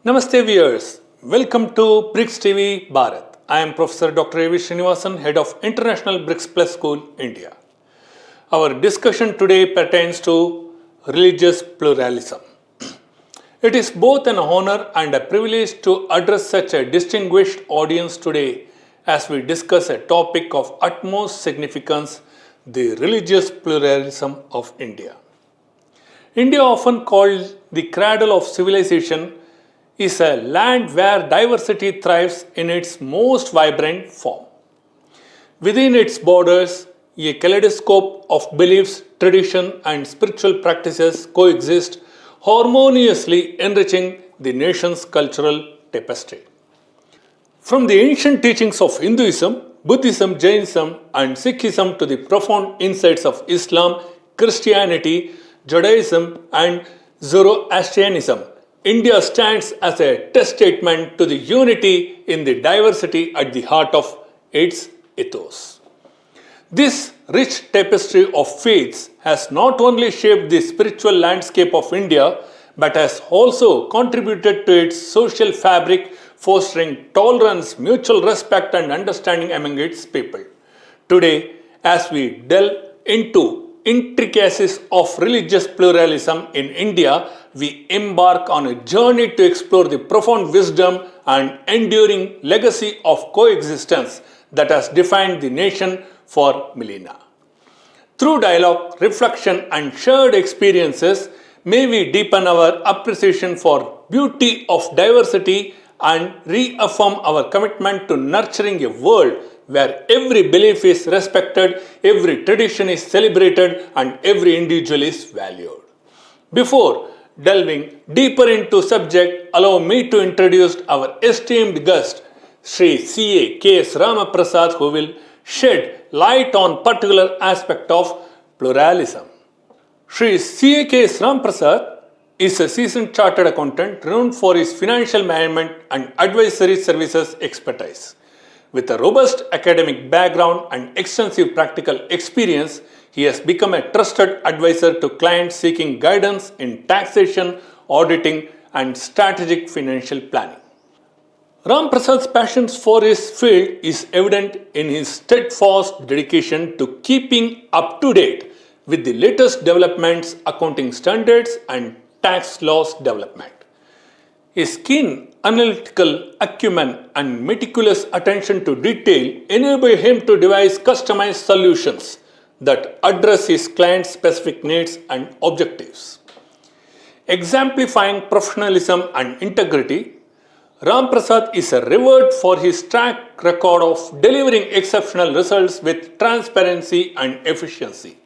Namaste viewers, welcome to Brics TV Bharat. I am Professor Dr. Srinivasan, Head of International Brics Plus School, India. Our discussion today pertains to religious pluralism. It is both an honor and a privilege to address such a distinguished audience today as we discuss a topic of utmost significance, the religious pluralism of India. India, often called the cradle of civilization, is a land where diversity thrives in its most vibrant form. Within its borders, a kaleidoscope of beliefs, tradition, and spiritual practices coexist, harmoniously enriching the nation's cultural tapestry. From the ancient teachings of Hinduism, Buddhism, Jainism, and Sikhism to the profound insights of Islam, Christianity, Judaism, and Zoroastrianism, India stands as a testament to the unity in the diversity at the heart of its ethos. This rich tapestry of faiths has not only shaped the spiritual landscape of India, but has also contributed to its social fabric, fostering tolerance, mutual respect, and understanding among its people. Today, as we delve into intricacies of religious pluralism in India, we embark on a journey to explore the profound wisdom and enduring legacy of coexistence that has defined the nation for millennia. Through dialogue, reflection, and shared experiences, may we deepen our appreciation for beauty of diversity and reaffirm our commitment to nurturing a world where every belief is respected, every tradition is celebrated, and every individual is valued. Before delving deeper into subject, allow me to introduce our esteemed guest, Sri C.A. K.S. Ramaprasad, who will shed light on particular aspect of pluralism. Sri C.A. K.S. Ramaprasad is a seasoned chartered accountant renowned for his financial management and advisory services expertise. With a robust academic background and extensive practical experience, he has become a trusted advisor to clients seeking guidance in taxation, auditing, and strategic financial planning. Ram Prasad's passion for his field is evident in his steadfast dedication to keeping up to date with the latest developments, accounting standards, and tax laws development. His keen analytical acumen and meticulous attention to detail enable him to devise customized solutions that address his client's specific needs and objectives. Exemplifying professionalism and integrity, Ram Prasad is revered for his track record of delivering exceptional results with transparency and efficiency.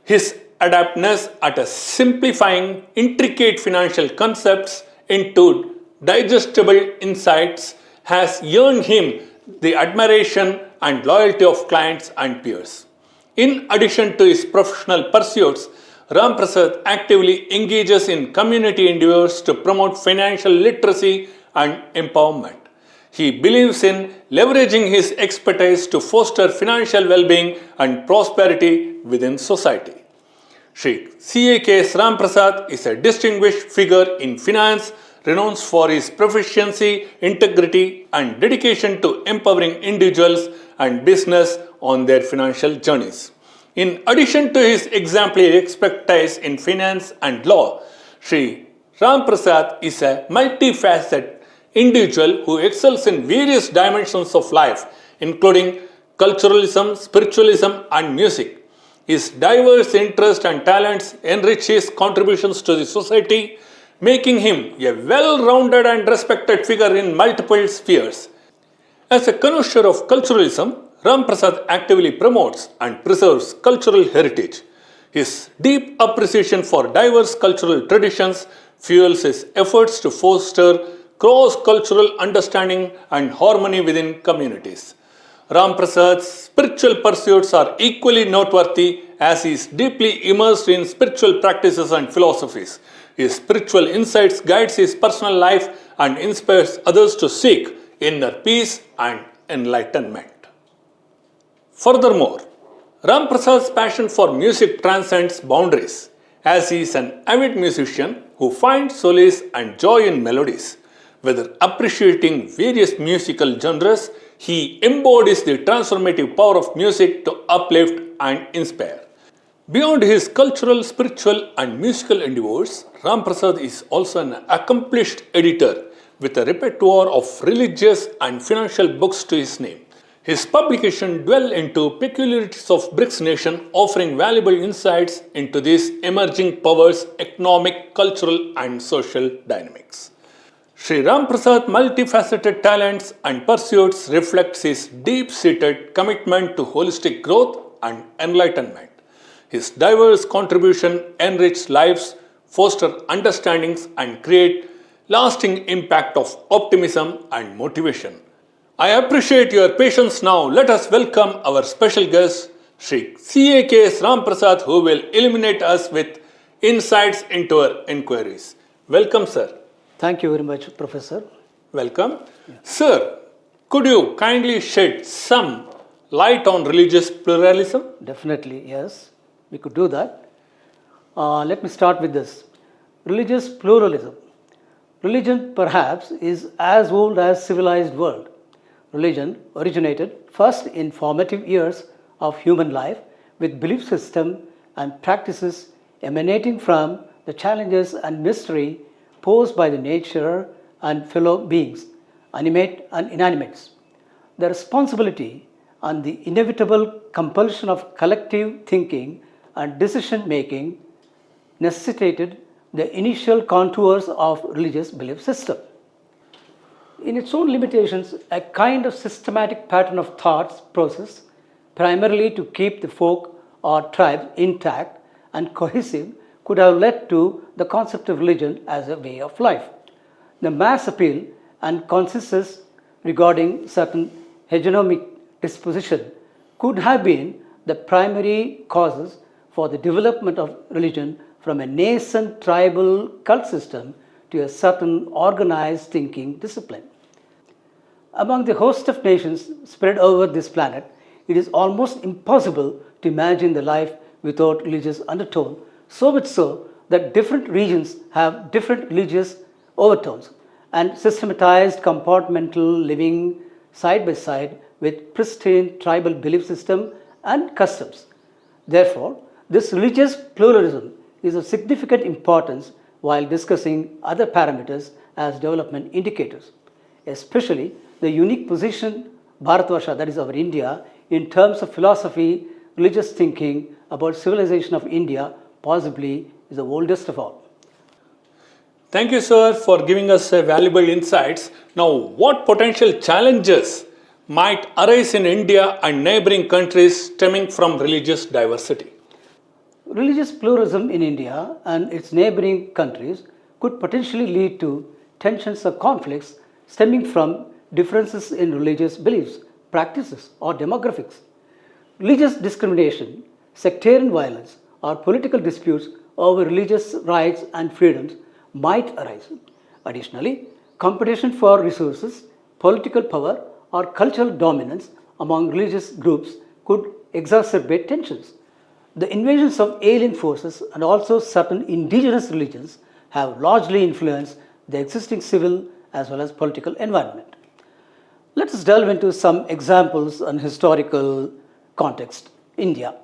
His adeptness at simplifying intricate financial concepts into digestible insights has earned him the admiration and loyalty of clients and peers. In addition to his professional pursuits, Ram Prasad actively engages in community endeavors to promote financial literacy and empowerment. He believes in leveraging his expertise to foster financial well-being and prosperity within society. Sri C.A.K.S. Ram Prasad is a distinguished figure in finance, renowned for his proficiency, integrity, and dedication to empowering individuals and business on their financial journeys. In addition to his exemplary expertise in finance and law, Sri Ram Prasad is a multifaceted individual who excels in various dimensions of life, including culturalism, spiritualism, and music. His diverse interests and talents enrich his contributions to the society, making him a well-rounded and respected figure in multiple spheres. As a connoisseur of culturalism, Ram Prasad actively promotes and preserves cultural heritage. His deep appreciation for diverse cultural traditions fuels his efforts to foster cross-cultural understanding and harmony within communities. Ram Prasad's spiritual pursuits are equally noteworthy as he is deeply immersed in spiritual practices and philosophies. His spiritual insights guides his personal life and inspires others to seek inner peace and enlightenment. Furthermore, Ram Prasad's passion for music transcends boundaries, as he is an avid musician who finds solace and joy in melodies. Whether appreciating various musical genres, he embodies the transformative power of music to uplift and inspire. Beyond his cultural, spiritual, and musical endeavors, Ram Prasad is also an accomplished editor with a repertoire of religious and financial books to his name. His publications dwell into peculiarities of Brics nation, offering valuable insights into these emerging powers' economic, cultural, and social dynamics. Sri Ram Prasad's multifaceted talents and pursuits reflects his deep-seated commitment to holistic growth and enlightenment. His diverse contribution enrich lives, foster understandings, and create lasting impact of optimism and motivation. I appreciate your patience now. Let us welcome our special guest, Sri C.A.K.S. Ram Prasad, who will illuminate us with insights into our inquiries. Welcome, sir. Thank you very much, Professor. Welcome. Yeah. Sir, could you kindly shed some light on religious pluralism? Definitely, yes. We could do that. Let me start with this. Religious pluralism. Religion, perhaps, is as old as civilized world. Religion originated first in formative years of human life with belief system and practices emanating from the challenges and mystery posed by the nature and fellow beings, animate and inanimates. The responsibility and the inevitable compulsion of collective thinking and decision making necessitated the initial contours of religious belief system. In its own limitations, a kind of systematic pattern of thoughts process, primarily to keep the folk or tribe intact and cohesive, could have led to the concept of religion as a way of life. The mass appeal and consensus regarding certain hegemonic disposition could have been the primary causes for the development of religion from a nascent tribal cult system to a certain organized thinking discipline. Among the host of nations spread over this planet, it is almost impossible to imagine the life without religious undertone, so much so that different regions have different religious overtones and systematized compartmental living side by side with pristine tribal belief system and customs. Therefore, this religious pluralism is of significant importance while discussing other parameters as development indicators, especially the unique position Bharatvarsha, that is our India, in terms of philosophy, religious thinking about civilization of India, possibly is the oldest of all. Thank you, sir, for giving us valuable insights. Now, what potential challenges might arise in India and neighboring countries stemming from religious diversity? Religious pluralism in India and its neighboring countries could potentially lead to tensions or conflicts stemming from differences in religious beliefs, practices, or demographics. Religious discrimination, sectarian violence, or political disputes over religious rights and freedoms might arise. Additionally, competition for resources, political power, or cultural dominance among religious groups could exacerbate tensions. The invasions of alien forces and also certain indigenous religions have largely influenced the existing civil as well as political environment. Let us delve into some examples and historical context. India.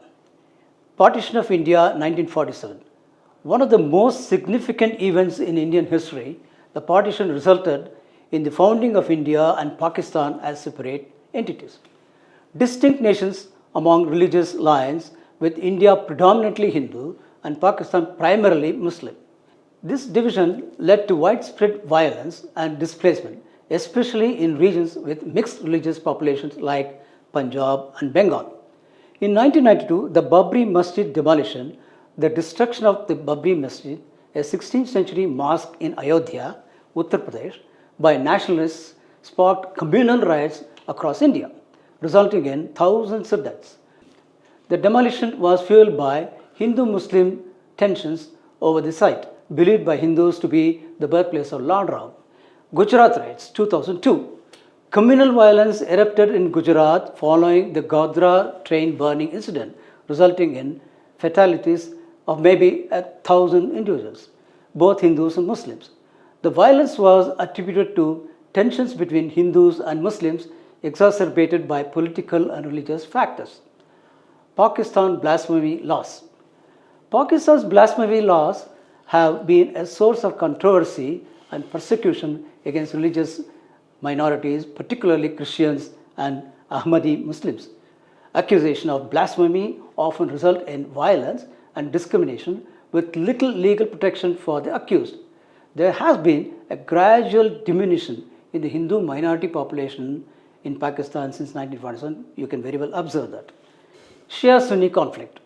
Partition of India 1947. One of the most significant events in Indian history, the partition resulted in the founding of India and Pakistan as separate entities. Distinct nations among religious lines, with India predominantly Hindu and Pakistan primarily Muslim. This division led to widespread violence and displacement, especially in regions with mixed religious populations like Punjab and Bengal. In 1992, the Babri Masjid demolition, the destruction of the Babri Masjid, a 16th century mosque in Ayodhya, Uttar Pradesh, by nationalists sparked communal riots across India, resulting in thousands of deaths. The demolition was fueled by Hindu-Muslim tensions over the site, believed by Hindus to be the birthplace of Lord Ram. Gujarat riots, 2002. Communal violence erupted in Gujarat following the Godhra train burning incident, resulting in fatalities of maybe 1,000 individuals, both Hindus and Muslims. The violence was attributed to tensions between Hindus and Muslims exacerbated by political and religious factors. Pakistan blasphemy laws. Pakistan's blasphemy laws have been a source of controversy and persecution against religious minorities, particularly Christians and Ahmadi Muslims. Accusation of blasphemy often result in violence and discrimination with little legal protection for the accused. There has been a gradual diminution in the Hindu minority population in Pakistan since 1947. You can very well observe that. Shia-Sunni conflict.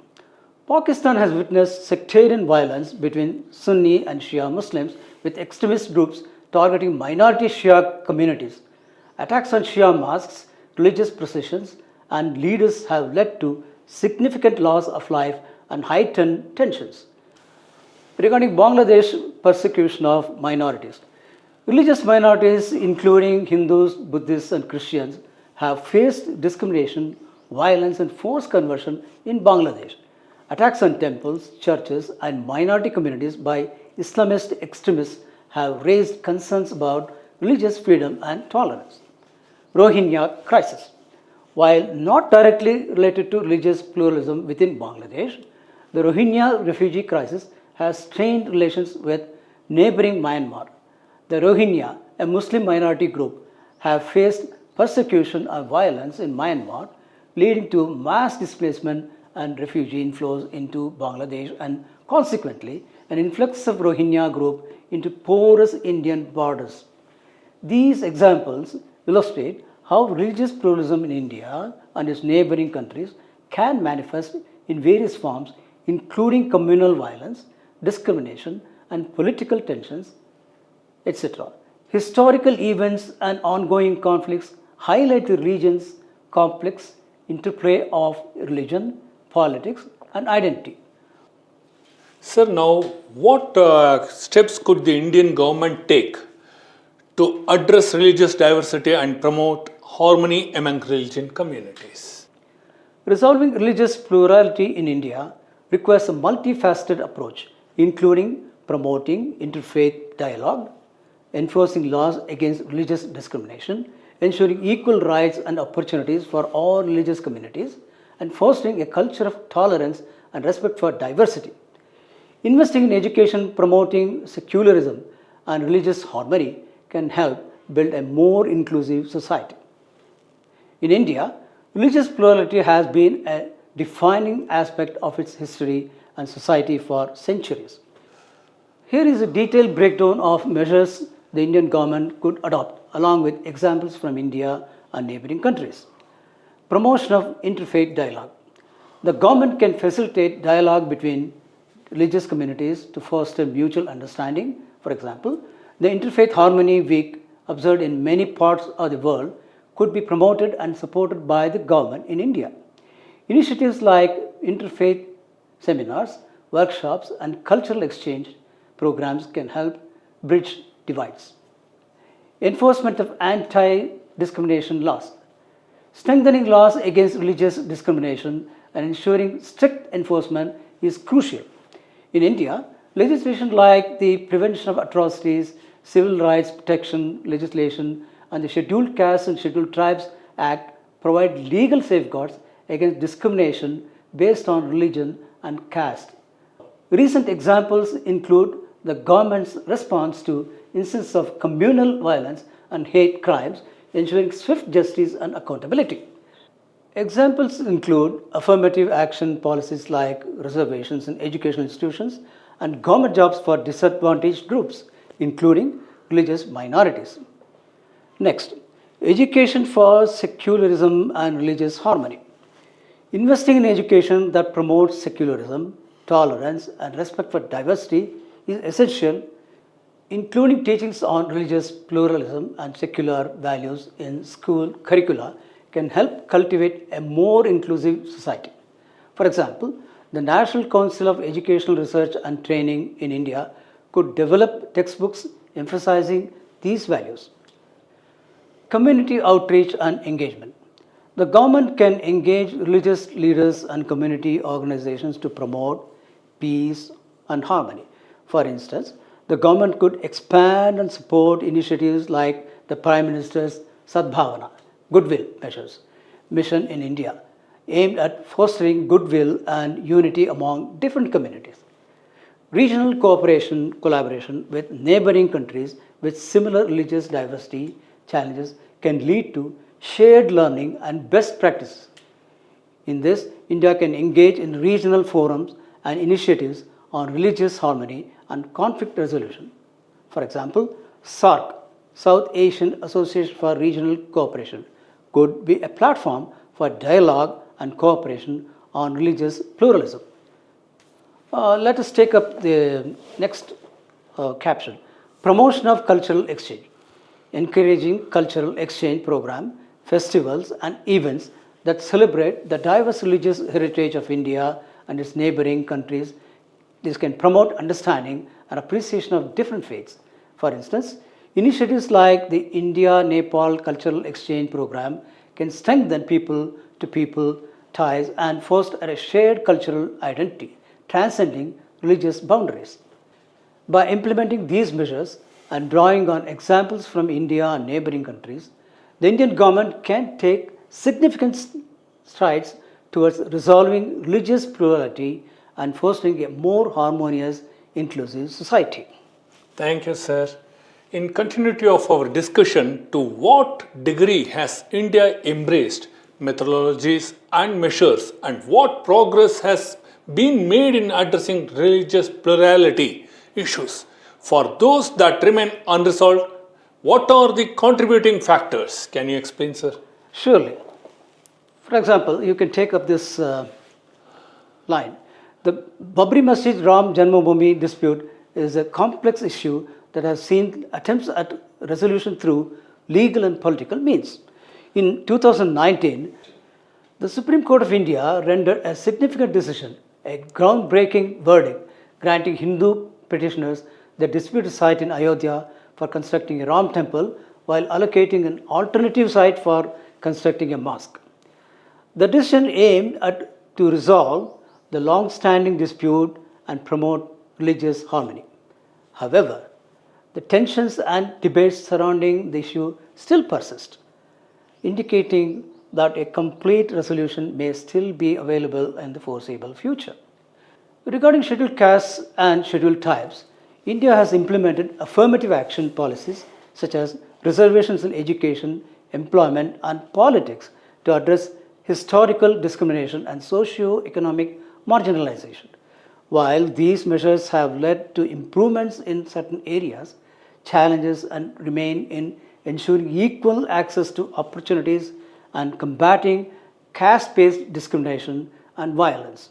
Pakistan has witnessed sectarian violence between Sunni and Shia Muslims with extremist groups targeting minority Shia communities. Attacks on Shia mosques, religious processions, and leaders have led to significant loss of life and heightened tensions. Regarding Bangladesh persecution of minorities, religious minorities including Hindus, Buddhists and Christians have faced discrimination, violence and forced conversion in Bangladesh. Attacks on temples, churches and minority communities by Islamist extremists have raised concerns about religious freedom and tolerance. Rohingya crisis. While not directly related to religious pluralism within Bangladesh, the Rohingya refugee crisis has strained relations with neighboring Myanmar. The Rohingya, a Muslim minority group, have faced persecution and violence in Myanmar, leading to mass displacement and refugee inflows into Bangladesh and consequently an influx of Rohingya group into porous Indian borders. These examples illustrate how religious pluralism in India and its neighboring countries can manifest in various forms, including communal violence, discrimination, and political tensions, etc. Historical events and ongoing conflicts highlight the region's complex interplay of religion, politics, and identity. Sir, now what steps could the Indian government take to address religious diversity and promote harmony among religion communities? Resolving religious plurality in India requires a multifaceted approach, including promoting interfaith dialogue, enforcing laws against religious discrimination, ensuring equal rights and opportunities for all religious communities, and fostering a culture of tolerance and respect for diversity. Investing in education promoting secularism and religious harmony can help build a more inclusive society. In India, religious plurality has been a defining aspect of its history and society for centuries. Here is a detailed breakdown of measures the Indian government could adopt, along with examples from India and neighboring countries. Promotion of interfaith dialogue. The government can facilitate dialogue between religious communities to foster mutual understanding. For example, the Interfaith Harmony Week observed in many parts of the world could be promoted and supported by the government in India. Initiatives like interfaith seminars, workshops, and cultural exchange programs can help bridge divides. Enforcement of anti-discrimination laws. Strengthening laws against religious discrimination and ensuring strict enforcement is crucial. In India, legislation like the Prevention of Atrocities, Civil Rights Protection legislation, and the Scheduled Castes and Scheduled Tribes Act provide legal safeguards against discrimination based on religion and caste. Recent examples include the government's response to instances of communal violence and hate crimes, ensuring swift justice and accountability. Examples include affirmative action policies like reservations in educational institutions and government jobs for disadvantaged groups, including religious minorities. Next, education for secularism and religious harmony. Investing in education that promotes secularism, tolerance, and respect for diversity is essential, including teachings on religious pluralism and secular values in school curricula can help cultivate a more inclusive society. For example, the National Council of Educational Research and Training in India could develop textbooks emphasizing these values. Community outreach and engagement. The government can engage religious leaders and community organizations to promote peace and harmony. For instance, The government could expand and support initiatives like the Prime Minister's Sadbhavana, goodwill measures, mission in India, aimed at fostering goodwill and unity among different communities. Regional cooperation, collaboration with neighboring countries with similar religious diversity challenges can lead to shared learning and best practices. In this, India can engage in regional forums and initiatives on religious harmony and conflict resolution. For example, SARC, South Asian Association for Regional Cooperation, could be a platform for dialogue and cooperation on religious pluralism. Let us take up the next caption, promotion of cultural exchange, encouraging cultural exchange program, festivals and events that celebrate the diverse religious heritage of India and its neighboring countries. This can promote understanding and appreciation of different faiths. For instance, initiatives like the India-Nepal Cultural Exchange Program can strengthen people-to-people ties and foster a shared cultural identity, transcending religious boundaries. By implementing these measures and drawing on examples from India and neighboring countries, the Indian government can take significant strides towards resolving religious plurality and fostering a more harmonious, inclusive society. Thank you, sir. In continuity of our discussion, to what degree has India embraced methodologies and measures, and what progress has been made in addressing religious plurality issues? For those that remain unresolved, what are the contributing factors? Can you explain, sir? Surely. For example, you can take up this line. The Babri Masjid Ram Janmabhoomi dispute is a complex issue that has seen attempts at resolution through legal and political means. In 2019, the Supreme Court of India rendered a significant decision, a groundbreaking verdict granting Hindu petitioners the disputed site in Ayodhya for constructing a Ram temple while allocating an alternative site for constructing a mosque. The decision aimed to resolve the long-standing dispute and promote religious harmony. However, the tensions and debates surrounding the issue still persist, indicating that a complete resolution may still be available in the foreseeable future. Regarding scheduled castes and scheduled tribes, India has implemented affirmative action policies such as reservations in education, employment, and politics to address historical discrimination and socio-economic marginalization. While these measures have led to improvements in certain areas, challenges and remain in ensuring equal access to opportunities and combating caste-based discrimination and violence.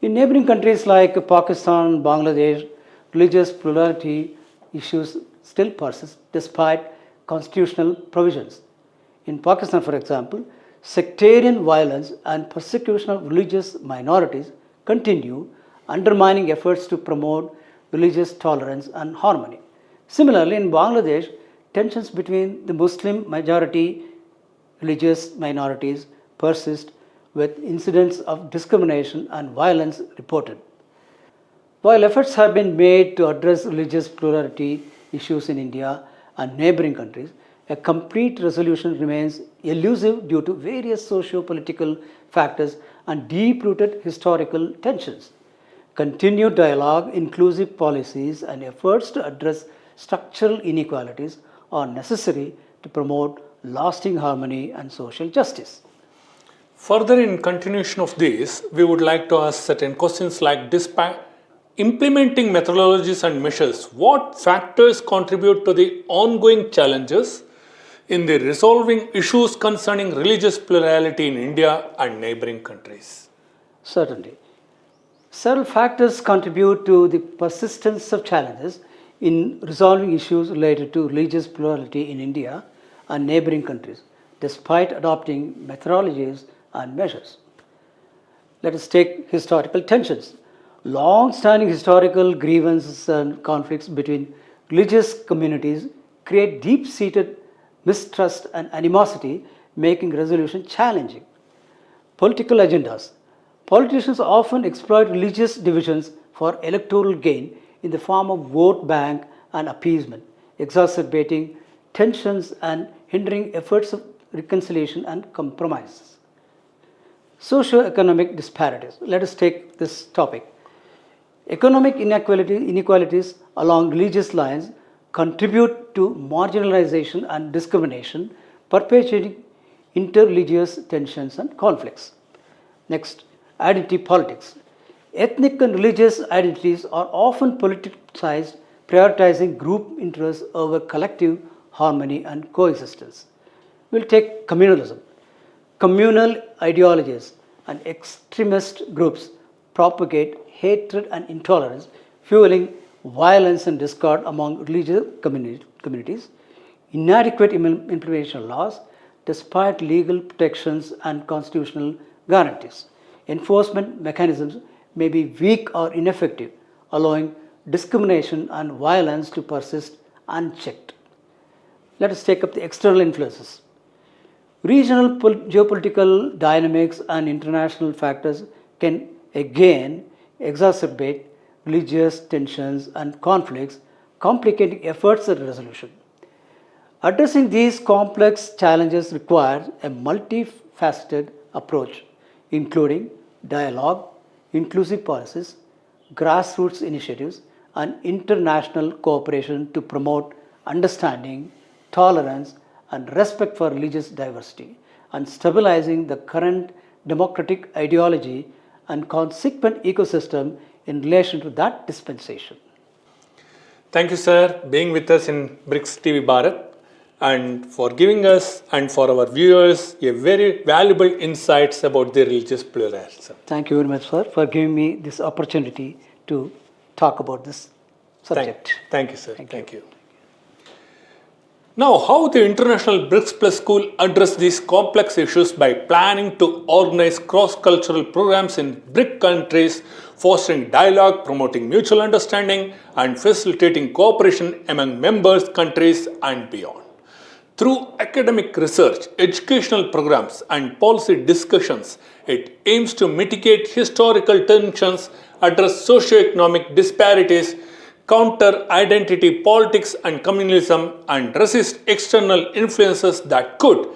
In neighboring countries like Pakistan and Bangladesh, religious plurality issues still persist despite constitutional provisions. In Pakistan, for example, sectarian violence and persecution of religious minorities continue, undermining efforts to promote religious tolerance and harmony. Similarly, in Bangladesh, tensions between the Muslim majority religious minorities persist with incidents of discrimination and violence reported. While efforts have been made to address religious plurality issues in India and neighboring countries, a complete resolution remains elusive due to various socio-political factors and deep-rooted historical tensions. Continued dialogue, inclusive policies, and efforts to address structural inequalities are necessary to promote lasting harmony and social justice. Further, in continuation of this, we would like to ask certain questions like, despite implementing methodologies and measures, what factors contribute to the ongoing challenges in the resolving issues concerning religious plurality in India and neighboring countries? Certainly. Several factors contribute to the persistence of challenges in resolving issues related to religious plurality in India and neighboring countries, despite adopting methodologies and measures. Let us take historical tensions. Long-standing historical grievances and conflicts between religious communities create deep-seated mistrust and animosity, making resolution challenging. Political agendas. Politicians often exploit religious divisions for electoral gain, in the form of vote bank and appeasement, exacerbating tensions and hindering efforts of reconciliation and compromise. Socio-economic disparities. Let us take this topic. Economic inequalities along religious lines contribute to marginalization and discrimination, perpetuating interreligious tensions and conflicts. Next, identity politics. Ethnic and religious identities are often politicized, prioritizing group interests over collective harmony and coexistence. We'll take communalism. Communal ideologies and extremist groups propagate hatred and intolerance, fueling violence and discord among religious communities. Inadequate implementation of laws, despite legal protections and constitutional guarantees. Enforcement mechanisms may be weak or ineffective, allowing discrimination and violence to persist unchecked. Let us take up the external influences. Regional geopolitical dynamics and international factors can again exacerbate religious tensions and conflicts, complicating efforts at resolution. Addressing these complex challenges requires a multifaceted approach, including dialogue, inclusive policies, grassroots initiatives, and international cooperation to promote understanding, tolerance, and respect for religious diversity, and stabilizing the current democratic ideology and consequent ecosystem in relation to that dispensation. Thank you, sir, being with us in Brics TV Bharat and for giving us and for our viewers a very valuable insights about the religious pluralism. Thank you very much, sir, for giving me this opportunity to talk about this subject. Thank you, sir. Thank you. Now, how the International Brics Plus School address these complex issues by planning to organize cross-cultural programs in BRIC countries, fostering dialogue, promoting mutual understanding, and facilitating cooperation among members countries and beyond. Through academic research, educational programs, and policy discussions, it aims to mitigate historical tensions, address socio-economic disparities, counter identity politics and communalism, and resist external influences that could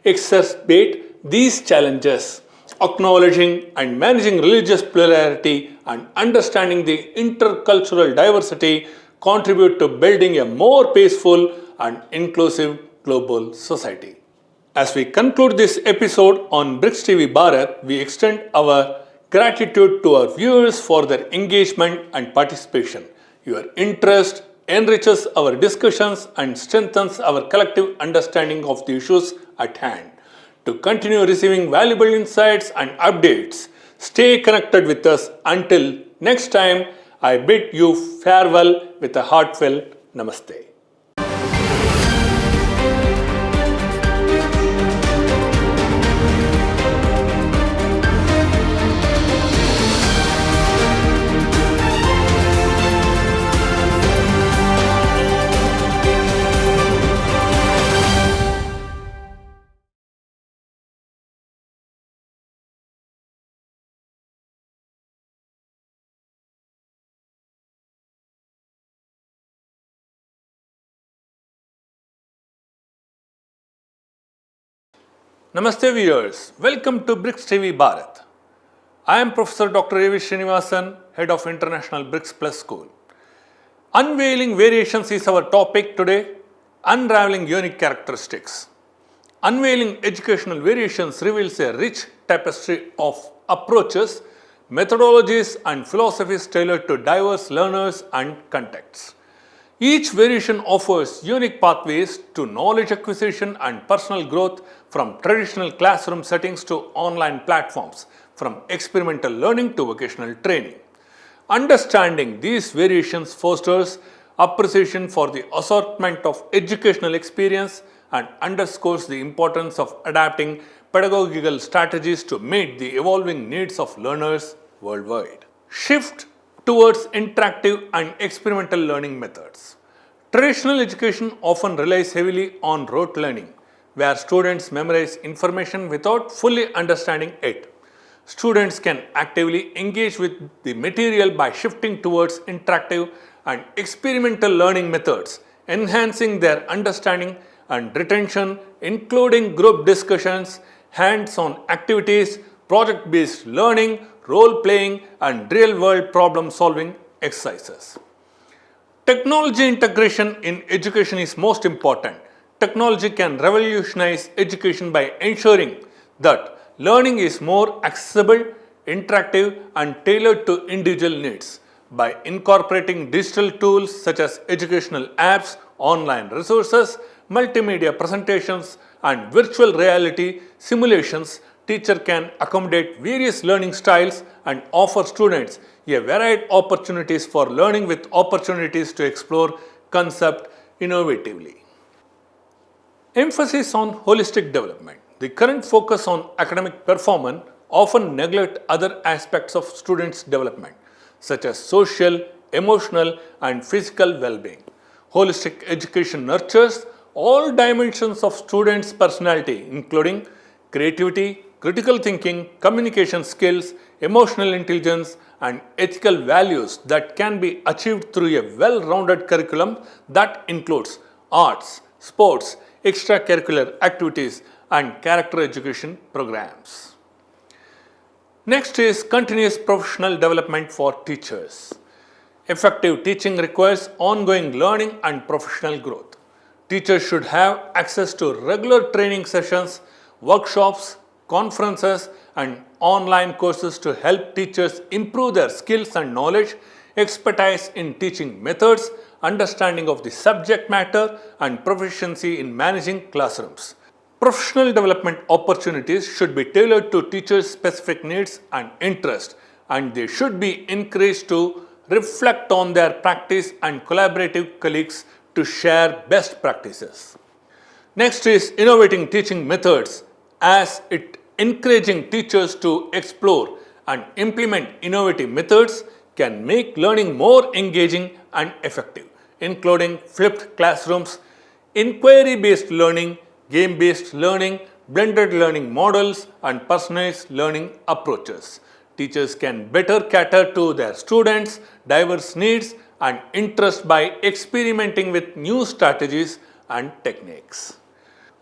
exacerbate these challenges. Acknowledging and managing religious plurality and understanding the intercultural diversity contribute to building a more peaceful and inclusive global society. As we conclude this episode on Brics TV Bharat, we extend our gratitude to our viewers for their engagement and participation. Your interest enriches our discussions and strengthens our collective understanding of the issues at hand. To continue receiving valuable insights and updates, stay connected with us. Until next time, I bid you farewell with a heartfelt Namaste. Namaste viewers, welcome to Brics TV Bharat. I am Professor Dr. Srinivasan, Head of International Brics Plus School. Unveiling variations is our topic today, unraveling unique characteristics. Unveiling educational variations reveals a rich tapestry of approaches, methodologies and philosophies tailored to diverse learners and contexts. Each variation offers unique pathways to knowledge acquisition and personal growth, from traditional classroom settings to online platforms, from experimental learning to vocational training. Understanding these variations fosters appreciation for the assortment of educational experience and underscores the importance of adapting pedagogical strategies to meet the evolving needs of learners worldwide. Shift towards interactive and experimental learning methods. Traditional education often relies heavily on rote learning, where students memorize information without fully understanding it. Students can actively engage with the material by shifting towards interactive and experimental learning methods, enhancing their understanding and retention, including group discussions, hands-on activities, project-based learning, role-playing, and real-world problem-solving exercises. Technology integration in education is most important. Technology can revolutionize education by ensuring that learning is more accessible, interactive, and tailored to individual needs. By incorporating digital tools such as educational apps, online resources, multimedia presentations, and virtual reality simulations, teacher can accommodate various learning styles and offer students a varied opportunities for learning with opportunities to explore concept innovatively. Emphasis on holistic development. The current focus on academic performance often neglect other aspects of students' development, such as social, emotional, and physical well-being. Holistic education nurtures all dimensions of students' personality, including creativity, critical thinking, communication skills, emotional intelligence, and ethical values that can be achieved through a well-rounded curriculum that includes arts, sports, extracurricular activities, and character education programs. Next is continuous professional development for teachers. Effective teaching requires ongoing learning and professional growth. Teachers should have access to regular training sessions, workshops, conferences, and online courses to help teachers improve their skills and knowledge, expertise in teaching methods, understanding of the subject matter, and proficiency in managing classrooms. Professional development opportunities should be tailored to teachers' specific needs and interests, and they should be encouraged to reflect on their practice and collaborative colleagues to share best practices. Next is innovating teaching methods, as it encouraging teachers to explore and implement innovative methods can make learning more engaging and effective, including flipped classrooms, inquiry-based learning, game-based learning, blended learning models, and personalized learning approaches. Teachers can better cater to their students' diverse needs and interests by experimenting with new strategies and techniques.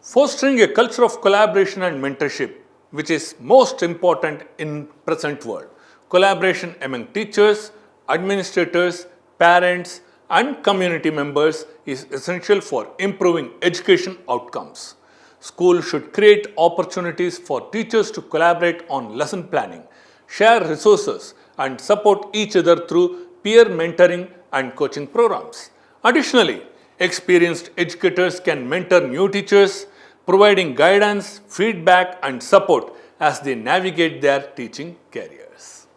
Fostering a culture of collaboration and mentorship, which is most important in present world. Collaboration among teachers, administrators, parents, and community members is essential for improving education outcomes. Schools should create opportunities for teachers to collaborate on lesson planning, share resources, and support each other through peer mentoring and coaching programs. Additionally, experienced educators can mentor new teachers, providing guidance, feedback, and support as they navigate their teaching careers.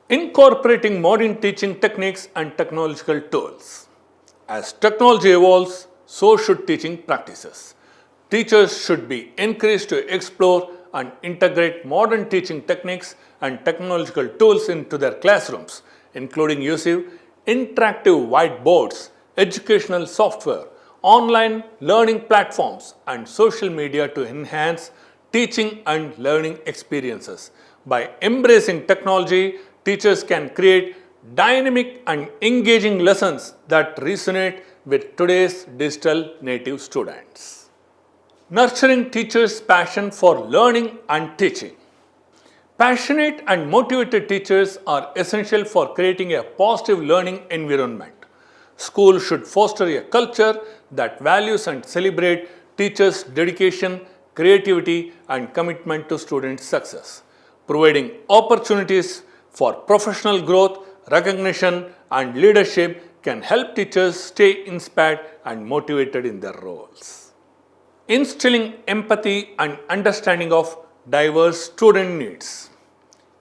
Incorporating modern teaching techniques and technological tools. As technology evolves, so should teaching practices. Teachers should be encouraged to explore and integrate modern teaching techniques and technological tools into their classrooms, including using interactive whiteboards, educational software, online learning platforms, and social media to enhance teaching and learning experiences. By embracing technology, teachers can create dynamic and engaging lessons that resonate with today's digital native students. Nurturing teachers' passion for learning and teaching. Passionate and motivated teachers are essential for creating a positive learning environment. Schools should foster a culture that values and celebrates teachers' dedication, creativity, and commitment to students' success. Providing opportunities for professional growth, recognition, and leadership can help teachers stay inspired and motivated in their roles. Instilling empathy and understanding of diverse student needs.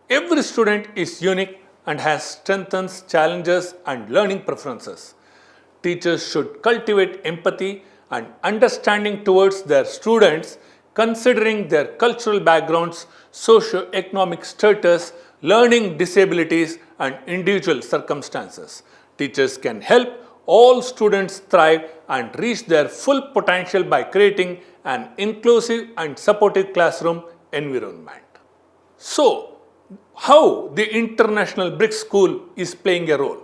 Every student is unique and has strengths, challenges, and learning preferences. Teachers should cultivate empathy and understanding towards their students, considering their cultural backgrounds, socio-economic status, learning disabilities, and individual circumstances. Teachers can help all students thrive and reach their full potential by creating an inclusive and supportive classroom environment. So, how the International Brics School is playing a role?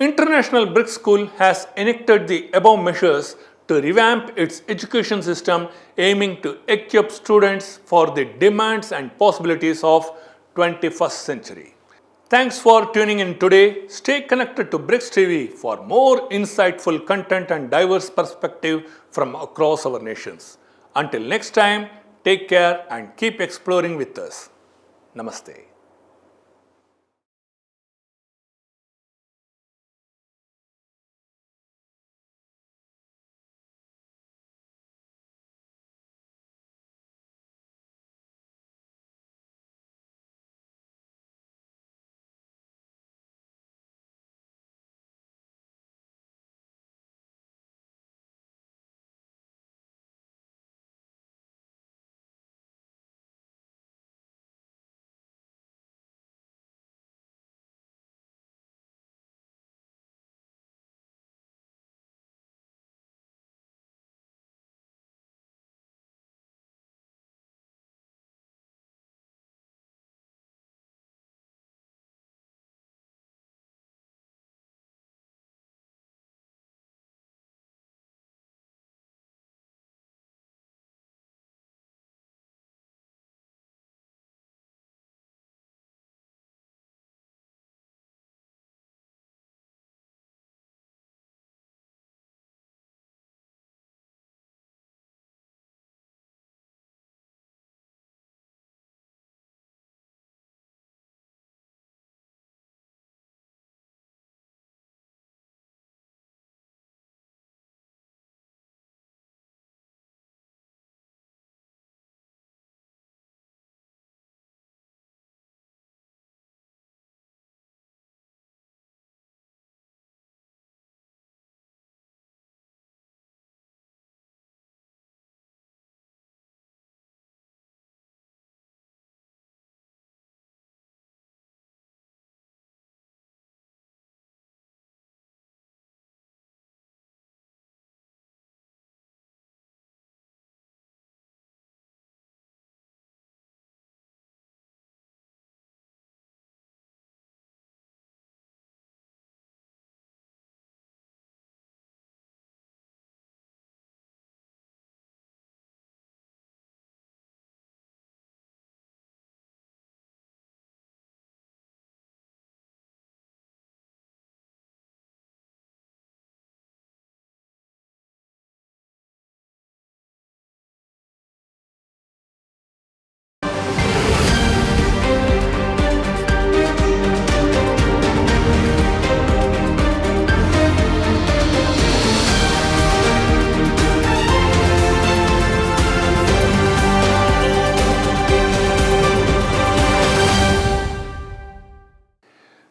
International Brics School has enacted the above measures to revamp its education system aiming to equip students for the demands and possibilities of 21st century. Thanks for tuning in today. Stay connected to Brics TV for more insightful content and diverse perspective from across our nations. Until next time, take care and keep exploring with us. Namaste.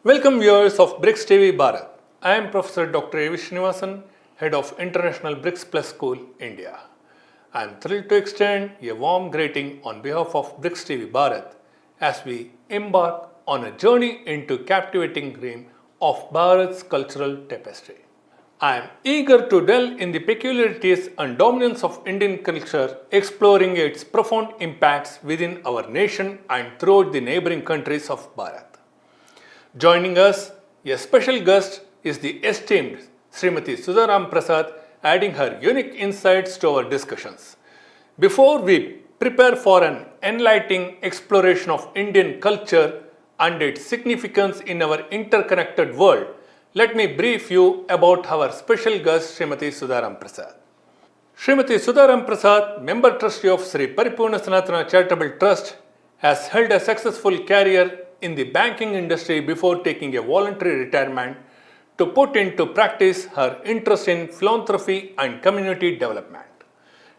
Welcome viewers of Brics TV Bharat. I am Professor Dr. Srinivasan, Head of International Brics Plus School, India. I am thrilled to extend a warm greeting on behalf of Brics TV Bharat as we embark on a journey into captivating dream of Bharat's cultural tapestry. I am eager to delve in the peculiarities and dominance of Indian culture, exploring its profound impacts within our nation and throughout the neighboring countries of Bharat. Joining us, a special guest is the esteemed Srimati Sudharam Prasad, adding her unique insights to our discussions. Before we prepare for an enlightening exploration of Indian culture and its significance in our interconnected world, let me brief you about our special guest Srimati Sudharam Prasad. Srimati Sudharam Prasad, member trustee of Sri Paripurna Sanatana Charitable Trust, has held a successful career in the banking industry before taking a voluntary retirement to put into practice her interest in philanthropy and community development.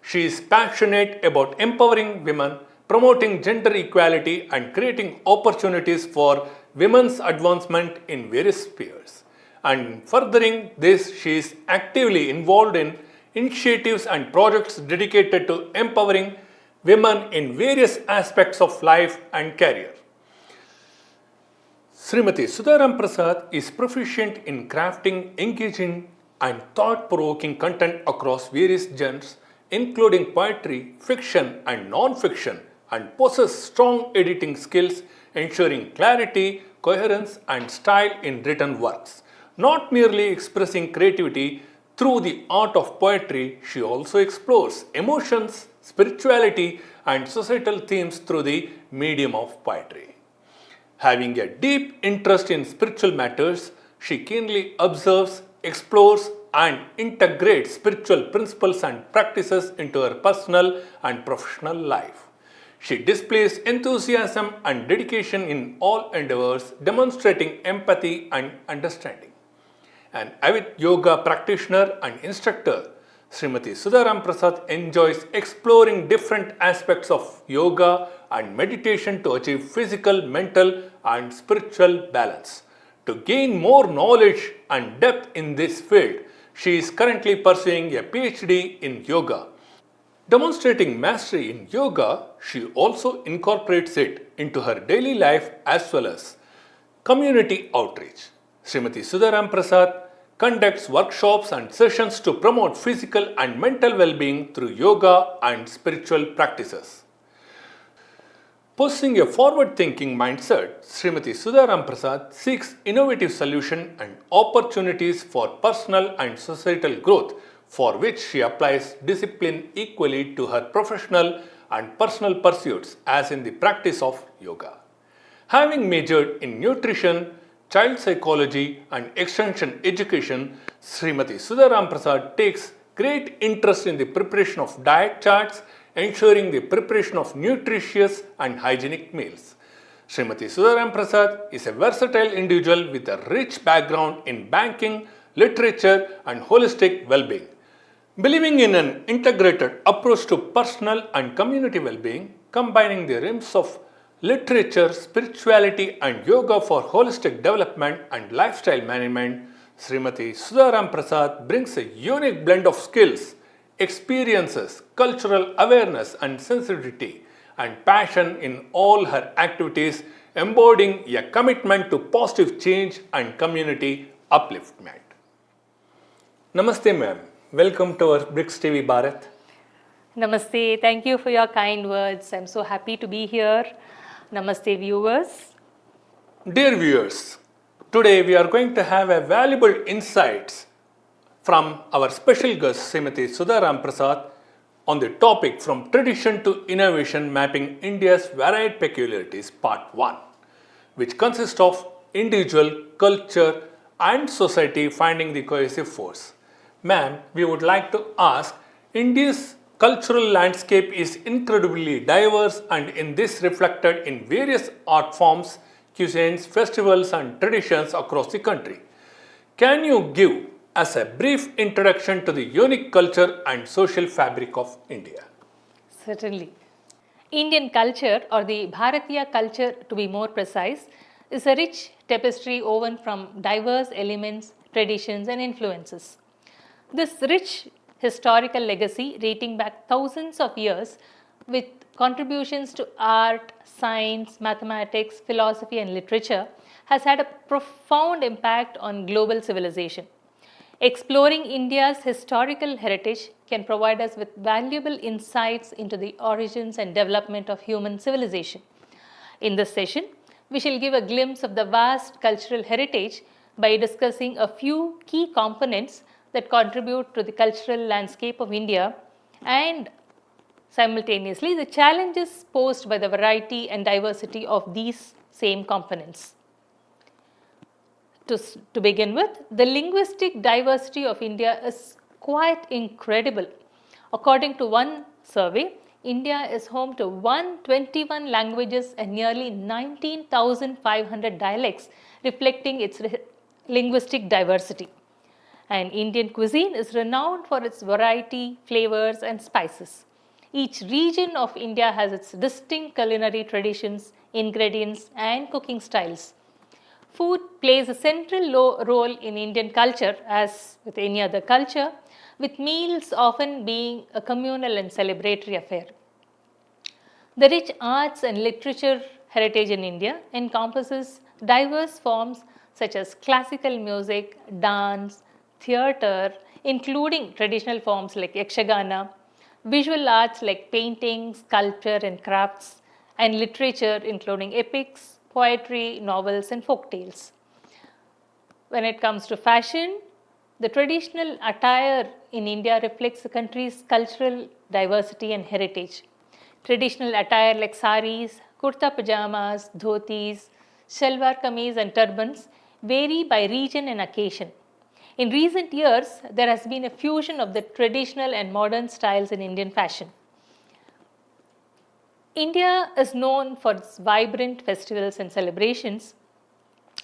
She is passionate about empowering women, promoting gender equality, and creating opportunities for women's advancement in various spheres. And furthering this, she is actively involved in initiatives and projects dedicated to empowering women in various aspects of life and career. Srimati Sudharam Prasad is proficient in crafting engaging and thought-provoking content across various genres, including poetry, fiction, and non-fiction, and possesses strong editing skills, ensuring clarity, coherence, and style in written works. Not merely expressing creativity through the art of poetry, she also explores emotions, spirituality, and societal themes through the medium of poetry. Having a deep interest in spiritual matters, she keenly observes, explores, and integrates spiritual principles and practices into her personal and professional life. She displays enthusiasm and dedication in all endeavors, demonstrating empathy and understanding. An avid yoga practitioner and instructor, Srimati Sudharam Prasad enjoys exploring different aspects of yoga and meditation to achieve physical, mental, and spiritual balance. To gain more knowledge and depth in this field, she is currently pursuing a PhD in yoga. Demonstrating mastery in yoga, she also incorporates it into her daily life as well as community outreach. Srimati Sudharam Prasad conducts workshops and sessions to promote physical and mental well-being through yoga and spiritual practices. Possessing a forward-thinking mindset, Srimati Sudharam Prasad seeks innovative solutions and opportunities for personal and societal growth, for which she applies discipline equally to her professional and personal pursuits as in the practice of yoga. Having majored in nutrition, child psychology, and extension education, Srimati Sudharam Prasad takes great interest in the preparation of diet charts, ensuring the preparation of nutritious and hygienic meals. Srimati Sudharam Prasad is a versatile individual with a rich background in banking, literature, and holistic well-being. Believing in an integrated approach to personal and community well-being, combining the realms of literature, spirituality, and yoga for holistic development and lifestyle management, Srimati Sudharam Prasad brings a unique blend of skills, experiences, cultural awareness and sensitivity, and passion in all her activities, embodying a commitment to positive change and community upliftment. Namaste, ma'am. Welcome to our Brics TV Bharat. Namaste. Thank you for your kind words. I'm so happy to be here. Namaste, viewers. Dear viewers, today we are going to have a valuable insights from our special guest Srimati Sudharam Prasad on the topic From Tradition to Innovation Mapping India's Varied Peculiarities Part 1, which consists of individual, culture and society finding the cohesive force. Ma'am, we would like to ask, India's cultural landscape is incredibly diverse and in this reflected in various art forms, cuisines, festivals and traditions across the country. Can you give us a brief introduction to the unique culture and social fabric of India? Certainly. Indian culture, or the Bharatiya culture to be more precise, is a rich tapestry woven from diverse elements, traditions and influences. This rich historical legacy dating back thousands of years with contributions to art, science, mathematics, philosophy and literature has had a profound impact on global civilization. Exploring India's historical heritage can provide us with valuable insights into the origins and development of human civilization. In this session, we shall give a glimpse of the vast cultural heritage by discussing a few key components that contribute to the cultural landscape of India and simultaneously the challenges posed by the variety and diversity of these same components. To begin with, the linguistic diversity of India is quite incredible. According to one survey, India is home to 121 languages and nearly 19,500 dialects, reflecting its linguistic diversity. And Indian cuisine is renowned for its variety, flavors and spices. Each region of India has its distinct culinary traditions, ingredients and cooking styles. Food plays a central role in Indian culture as with any other culture, with meals often being a communal and celebratory affair. The rich arts and literature heritage in India encompasses diverse forms such as classical music, dance, theatre, including traditional forms like Yakshagana, visual arts like painting, sculpture and crafts, and literature including epics, poetry, novels and folk tales. When it comes to fashion, the traditional attire in India reflects the country's cultural diversity and heritage. Traditional attire like saris, kurta pajamas, dhotis, shalwar kameez, and turbans vary by region and occasion. In recent years, there has been a fusion of the traditional and modern styles in Indian fashion. India is known for its vibrant festivals and celebrations,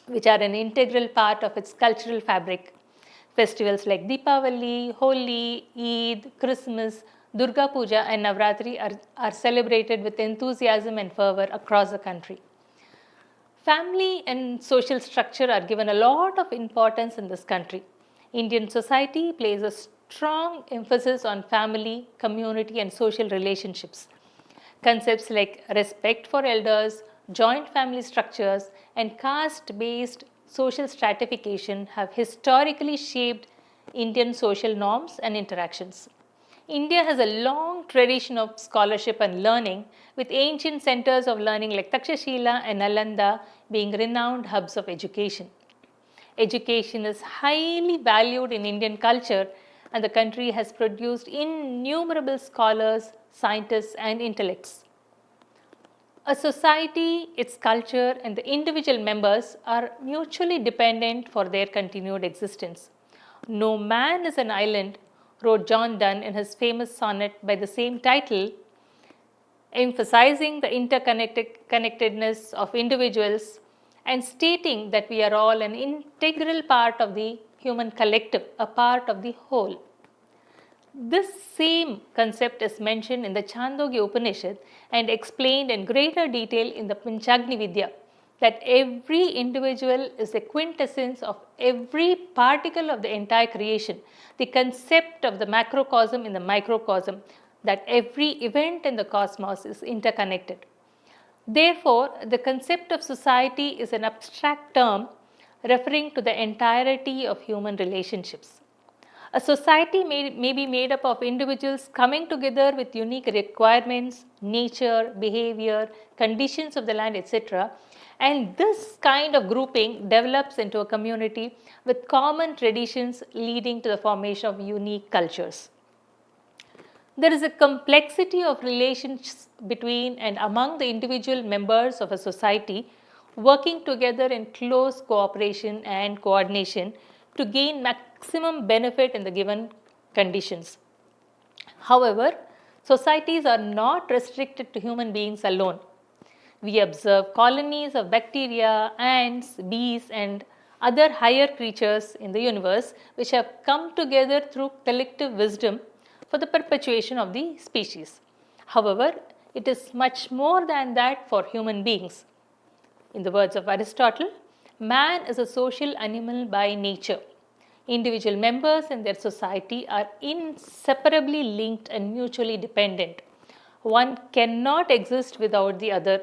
which are an integral part of its cultural fabric. Festivals like Deepavali, Holi, Eid, Christmas, Durga Puja, and Navratri are celebrated with enthusiasm and fervor across the country. Family and social structure are given a lot of importance in this country. Indian society places a strong emphasis on family, community, and social relationships. Concepts like respect for elders, joint family structures, and caste-based social stratification have historically shaped Indian social norms and interactions. India has a long tradition of scholarship and learning, with ancient centers of learning like Takshashila and Nalanda being renowned hubs of education. Education is highly valued in Indian culture, and the country has produced innumerable scholars, scientists, and intellects. A society, its culture, and the individual members are mutually dependent for their continued existence. No man is an island, wrote John Donne in his famous sonnet by the same title, emphasizing the interconnectedness of individuals and stating that we are all an integral part of the human collective, a part of the whole. This same concept is mentioned in the Chandogya Upanishad and explained in greater detail in the Panchagni Vidya, that every individual is the quintessence of every particle of the entire creation, the concept of the macrocosm in the microcosm, that every event in the cosmos is interconnected. Therefore, the concept of society is an abstract term referring to the entirety of human relationships. A society may be made up of individuals coming together with unique requirements, nature, behavior, conditions of the land, etc. And this kind of grouping develops into a community with common traditions leading to the formation of unique cultures. There is a complexity of relations between and among the individual members of a society working together in close cooperation and coordination to gain maximum benefit in the given conditions. However, societies are not restricted to human beings alone. We observe colonies of bacteria, ants, bees, and other higher creatures in the universe which have come together through collective wisdom for the perpetuation of the species. However, it is much more than that for human beings. In the words of Aristotle, man is a social animal by nature. Individual members in their society are inseparably linked and mutually dependent. One cannot exist without the other.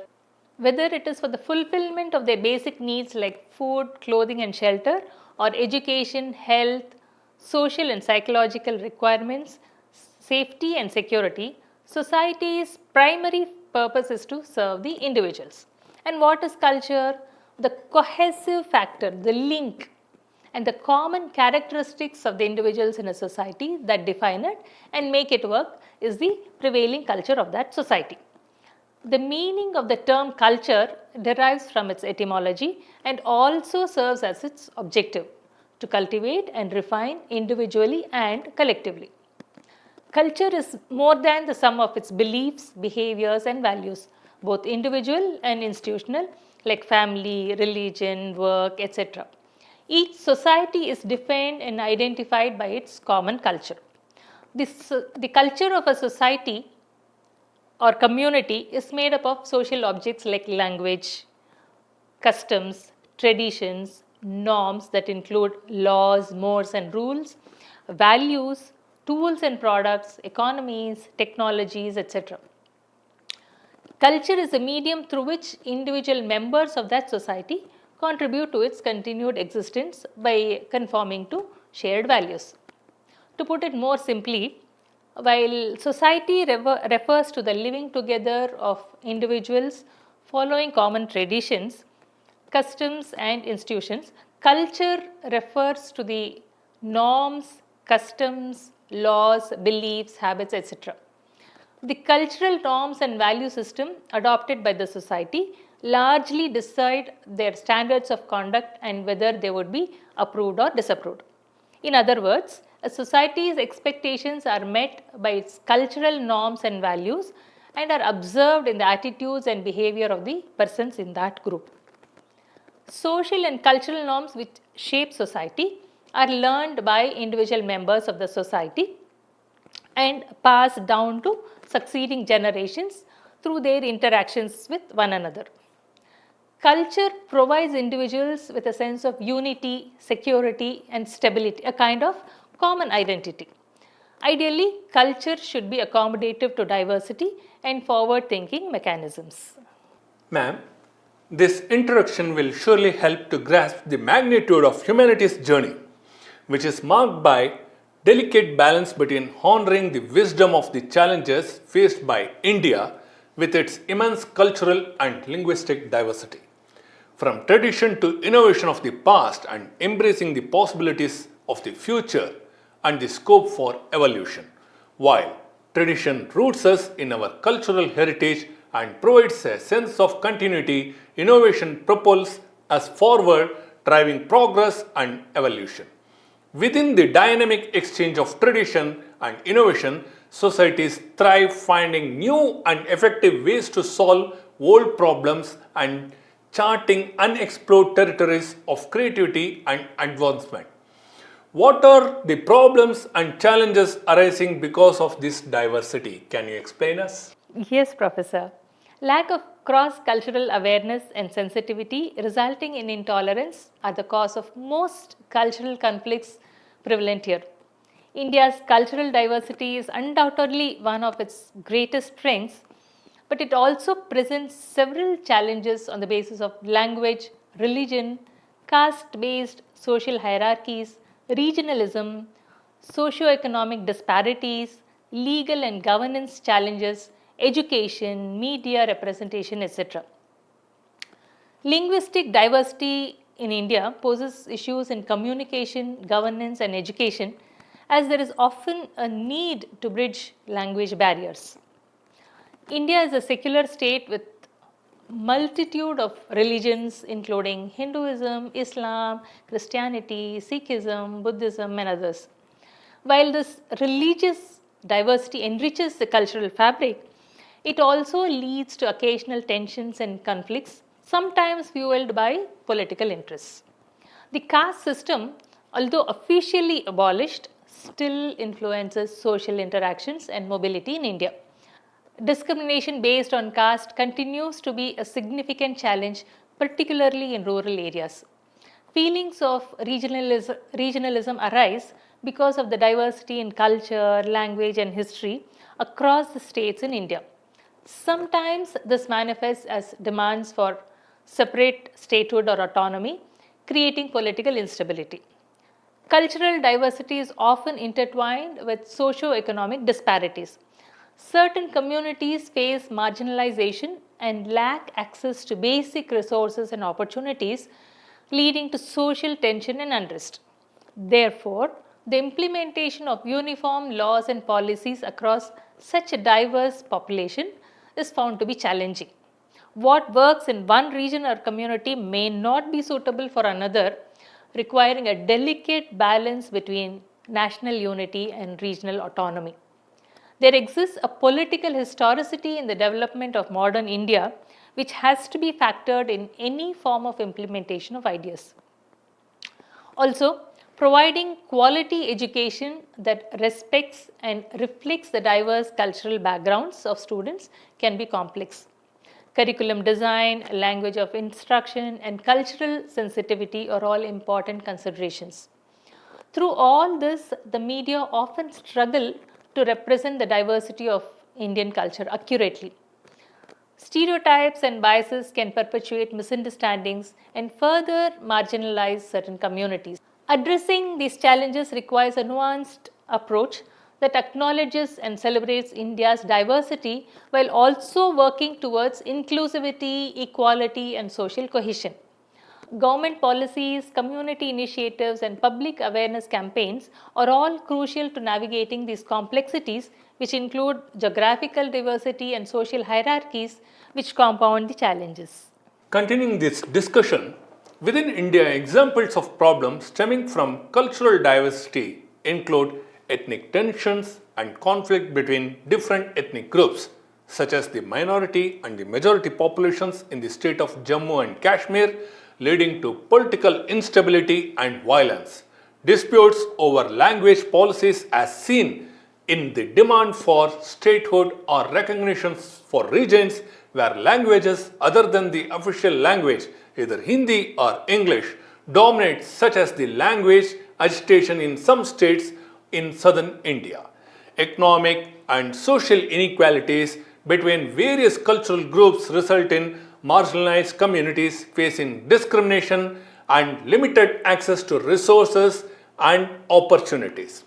Whether it is for the fulfillment of their basic needs like food, clothing, and shelter, or education, health, social and psychological requirements, safety and security, society's primary purpose is to serve the individuals. And what is culture? The cohesive factor, the link, and the common characteristics of the individuals in a society that define it and make it work is the prevailing culture of that society. The meaning of the term culture derives from its etymology and also serves as its objective, to cultivate and refine individually and collectively. Culture is more than the sum of its beliefs, behaviors, and values, both individual and institutional, like family, religion, work, etc. Each society is defined and identified by its common culture. The culture of a society or community is made up of social objects like language, customs, traditions, norms that include laws, mores, and rules, values, tools and products, economies, technologies, etc. Culture is a medium through which individual members of that society contribute to its continued existence by conforming to shared values. To put it more simply, while society refers to the living together of individuals following common traditions, customs, and institutions, Culture refers to the norms, customs, laws, beliefs, habits, etc. The cultural norms and value system adopted by the society largely decide their standards of conduct and whether they would be approved or disapproved. In other words, a society's expectations are met by its cultural norms and values and are observed in the attitudes and behavior of the persons in that group. Social and cultural norms which shape society are learned by individual members of the society and passed down to succeeding generations through their interactions with one another. Culture provides individuals with a sense of unity, security, and stability, a kind of common identity. Ideally, culture should be accommodative to diversity and forward thinking mechanisms. Ma'am, this introduction will surely help to grasp the magnitude of humanity's journey, which is marked by delicate balance between honoring the wisdom of the challenges faced by India with its immense cultural and linguistic diversity. From tradition to innovation of the past and embracing the possibilities of the future and the scope for evolution, while tradition roots us in our cultural heritage and provides a sense of continuity, innovation propels us forward, driving progress and evolution. Within the dynamic exchange of tradition and innovation, societies thrive, finding new and effective ways to solve old problems and charting unexplored territories of creativity and advancement. What are the problems and challenges arising because of this diversity? Can you explain us? Yes, Professor. Lack of cross-cultural awareness and sensitivity resulting in intolerance are the cause of most cultural conflicts prevalent here. India's cultural diversity is undoubtedly one of its greatest strengths, but it also presents several challenges on the basis of language, religion, caste-based social hierarchies, regionalism, socio-economic disparities, legal and governance challenges, education, media representation, etc. Linguistic diversity in India poses issues in communication, governance, and education, as there is often a need to bridge language barriers. India is a secular state with multitude of religions including Hinduism, Islam, Christianity, Sikhism, Buddhism, and others. While this religious diversity enriches the cultural fabric, it also leads to occasional tensions and conflicts, sometimes fueled by political interests. The caste system, although officially abolished, still influences social interactions and mobility in India. Discrimination based on caste continues to be a significant challenge, particularly in rural areas. Feelings of regionalism arise because of the diversity in culture, language, and history across the states in India. Sometimes this manifests as demands for separate statehood or autonomy, creating political instability. Cultural diversity is often intertwined with socio-economic disparities. Certain communities face marginalization and lack access to basic resources and opportunities, leading to social tension and unrest. Therefore, the implementation of uniform laws and policies across such a diverse population is found to be challenging. What works in one region or community may not be suitable for another, requiring a delicate balance between national unity and regional autonomy. There exists a political historicity in the development of modern India, which has to be factored in any form of implementation of ideas. Also, providing quality education that respects and reflects the diverse cultural backgrounds of students can be complex. Curriculum design, language of instruction, and cultural sensitivity are all important considerations. Through all this, the media often struggle to represent the diversity of Indian culture accurately. Stereotypes and biases can perpetuate misunderstandings and further marginalize certain communities. Addressing these challenges requires a nuanced approach that acknowledges and celebrates India's diversity while also working towards inclusivity, equality, and social cohesion. Government policies, community initiatives, and public awareness campaigns are all crucial to navigating these complexities, which include geographical diversity and social hierarchies, which compound the challenges. Continuing this discussion, within India, examples of problems stemming from cultural diversity include ethnic tensions and conflict between different ethnic groups, such as the minority and the majority populations in the state of Jammu and Kashmir, leading to political instability and violence. Disputes over language policies, as seen in the demand for statehood or recognitions for regions where languages other than the official language, either Hindi or English, dominate, such as the language agitation in some states in southern India. Economic and social inequalities between various cultural groups result in marginalized communities facing discrimination and limited access to resources and opportunities.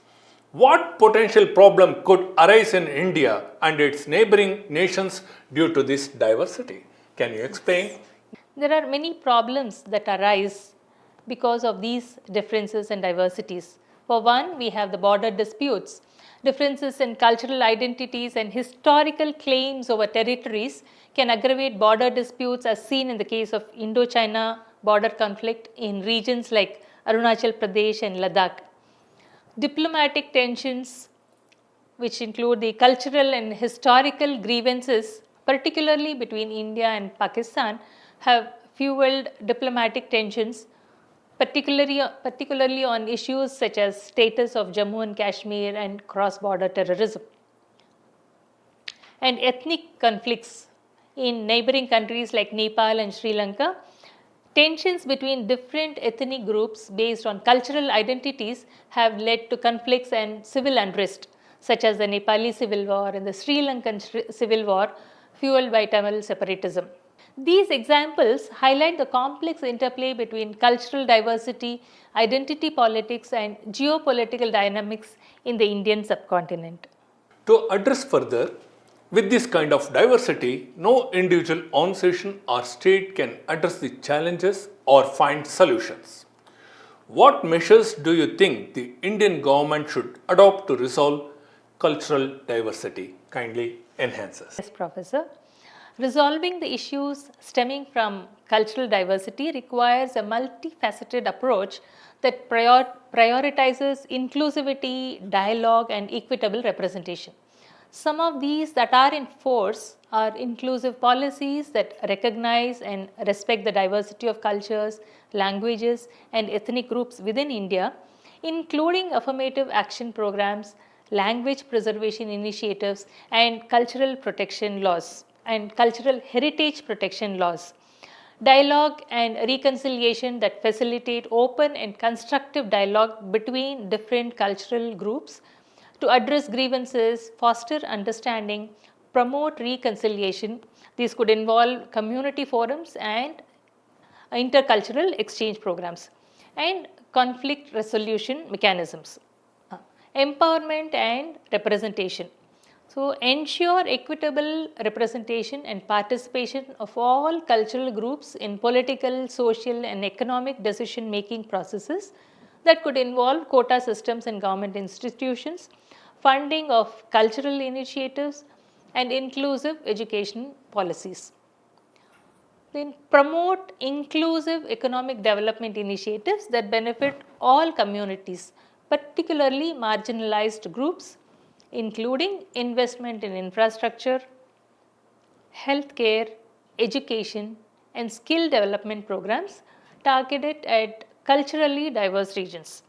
What potential problem could arise in India and its neighboring nations due to this diversity? Can you explain? There are many problems that arise because of these differences and diversities. For one, we have the border disputes. Differences in cultural identities and historical claims over territories can aggravate border disputes, as seen in the case of Indo-China border conflict in regions like Arunachal Pradesh and Ladakh. Diplomatic tensions, which include the cultural and historical grievances, particularly between India and Pakistan, have fueled diplomatic tensions, particularly on issues such as status of Jammu and Kashmir and cross-border terrorism. And ethnic conflicts in neighboring countries like Nepal and Sri Lanka. Tensions between different ethnic groups based on cultural identities have led to conflicts and civil unrest, such as the Nepali civil war and the Sri Lankan civil war, fueled by Tamil separatism. These examples highlight the complex interplay between cultural diversity, identity politics, and geopolitical dynamics in the Indian subcontinent. To address further, with this kind of diversity, no individual organization or state can address the challenges or find solutions. What measures do you think the Indian government should adopt to resolve cultural diversity? Kindly enhance us. Yes, Professor. Resolving the issues stemming from cultural diversity requires a multifaceted approach that prioritizes inclusivity, dialogue, and equitable representation. Some of these that are in force are inclusive policies that recognize and respect the diversity of cultures, languages, and ethnic groups within India, including affirmative action programs, language preservation initiatives, and cultural protection laws and cultural heritage protection laws. Dialogue and reconciliation that facilitate open and constructive dialogue between different cultural groups to address grievances, foster understanding, promote reconciliation. These could involve community forums and intercultural exchange programs and conflict resolution mechanisms. Empowerment and representation. So, ensure equitable representation and participation of all cultural groups in political, social, and economic decision making processes that could involve quota systems in government institutions, funding of cultural initiatives, and inclusive education policies. Then promote inclusive economic development initiatives that benefit all communities, particularly marginalized groups, including investment in infrastructure, healthcare, education, and skill development programs targeted at culturally diverse regions.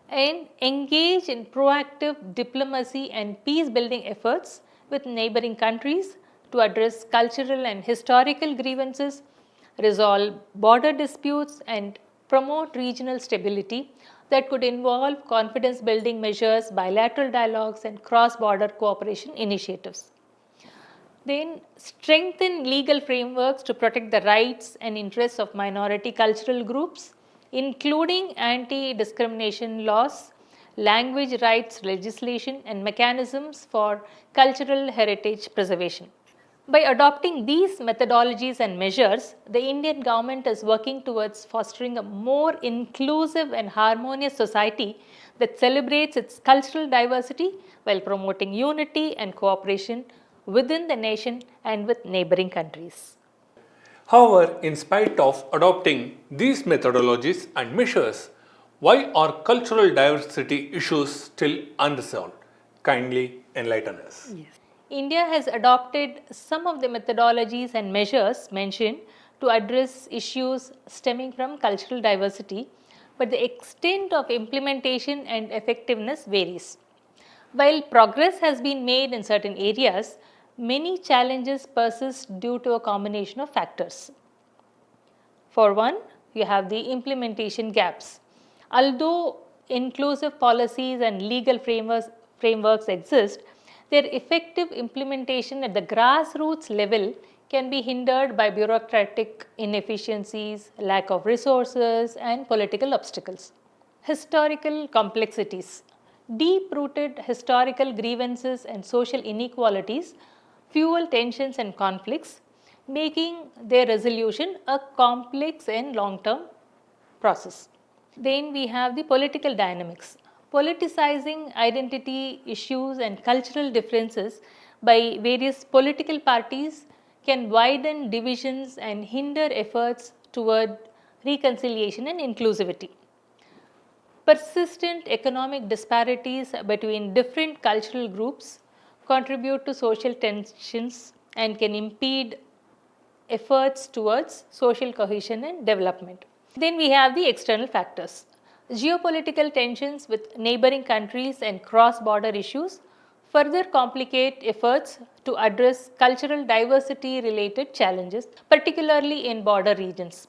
And engage in proactive diplomacy and peace building efforts with neighboring countries to address cultural and historical grievances, resolve border disputes, and promote regional stability that could involve confidence building measures, bilateral dialogues, and cross border cooperation initiatives. Then strengthen legal frameworks to protect the rights and interests of minority cultural groups, including anti-discrimination laws, language rights legislation, and mechanisms for cultural heritage preservation. By adopting these methodologies and measures, the Indian government is working towards fostering a more inclusive and harmonious society that celebrates its cultural diversity while promoting unity and cooperation within the nation and with neighboring countries. However, in spite of adopting these methodologies and measures, why are cultural diversity issues still unresolved? Kindly enlighten us. India has adopted some of the methodologies and measures mentioned to address issues stemming from cultural diversity, but the extent of implementation and effectiveness varies. While progress has been made in certain areas, many challenges persist due to a combination of factors. For one, you have the implementation gaps. Although inclusive policies and legal frameworks exist, their effective implementation at the grassroots level can be hindered by bureaucratic inefficiencies, lack of resources, and political obstacles. Historical complexities. Deep rooted historical grievances and social inequalities fuel tensions and conflicts, making their resolution a complex and long term process. Then we have the political dynamics. Politicizing identity issues and cultural differences by various political parties can widen divisions and hinder efforts toward reconciliation and inclusivity. Persistent economic disparities between different cultural groups contribute to social tensions and can impede efforts towards social cohesion and development. Then we have the external factors. Geopolitical tensions with neighboring countries and cross border issues further complicate efforts to address cultural diversity related challenges, particularly in border regions.